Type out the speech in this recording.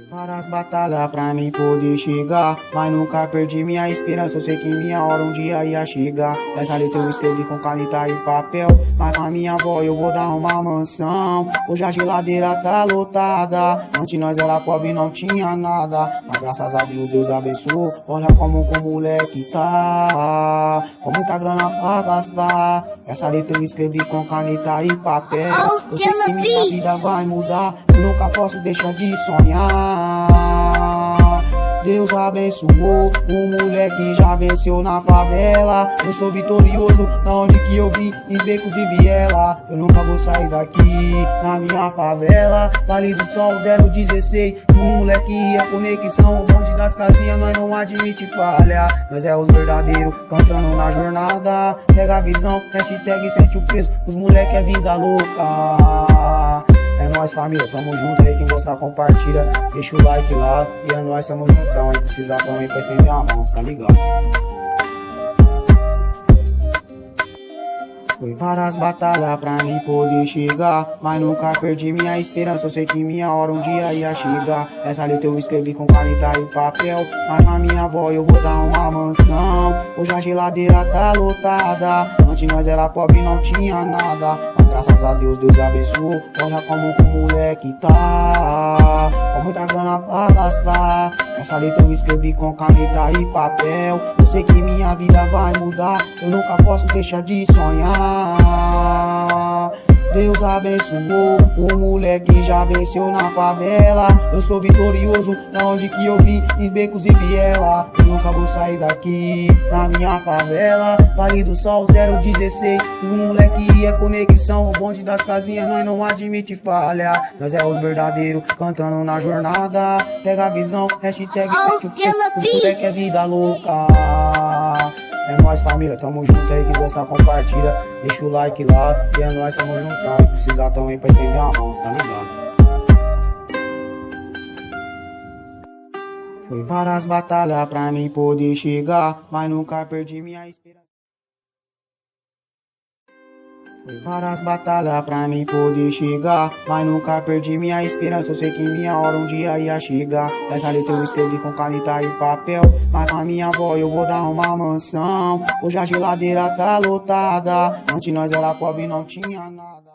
Várias batalhas pra mim poder chegar, mas nunca perdi minha esperança. Eu sei que minha hora um dia ia chegar. Essa letra eu escrevi com caneta e papel, mas pra minha avó eu vou dar uma mansão. Hoje a geladeira tá lotada, antes nós era pobre e não tinha nada, mas graças a Deus, Deus abençoou. Olha como o moleque tá, com muita grana pra gastar. Essa letra eu escrevi com caneta e papel. Eu sei que minha vida vai mudar, eu nunca posso deixar de sonhar. Deus abençoou, o moleque já venceu na favela. Eu sou vitorioso, da onde que eu vim, em becos e viela. Eu nunca vou sair daqui, na minha favela. Vale do Sol 016, o moleque é conexão. O bonde das casinhas, nós não admite falha. Nós é os verdadeiros, cantando na jornada. Pega a visão, hashtag sente o peso. Os moleque é vida louca. É nóis, família, tamo junto aí, quem gostar compartilha, deixa o like lá. E é nóis, tamo juntão aí, precisar também pra estender a mão, tá ligado? Foi várias batalhas pra mim poder chegar, mas nunca perdi minha esperança. Eu sei que minha hora um dia ia chegar. Essa letra eu escrevi com caneta e papel, mas pra minha avó eu vou dar uma mansão. Hoje a geladeira tá lotada, antes nós era pobre e não tinha nada, mas graças a Deus, Deus abençoou. Olha como o moleque tá, com muita grana pra gastar. Essa letra eu escrevi com caneta e papel. Eu sei que minha vida vai mudar, eu nunca posso deixar de sonhar. Deus abençoou, o moleque já venceu na favela. Eu sou vitorioso, da onde que eu vim, em becos e viela. Eu nunca vou sair daqui, na minha favela. Vale do Sol 016, o moleque é conexão. O bonde das casinhas, nós não admite falha. Nós é os verdadeiros, cantando na jornada. Pega a visão, hashtag sente o peso. O moleque é vida louca. É nóis, família, tamo junto aí, quem gostar compartilha, deixa o like lá. E é nóis, tamo juntão, e precisar também pra estender a mão, tá ligado? Foi várias batalhas pra mim poder chegar, mas nunca perdi minha esperança. Foi várias batalhas pra mim poder chegar, mas nunca perdi minha esperança. Eu sei que minha hora um dia ia chegar. Essa letra eu escrevi com caneta e papel, mas pra minha avó eu vou dar uma mansão. Hoje a geladeira tá lotada, antes nós era pobre e não tinha nada.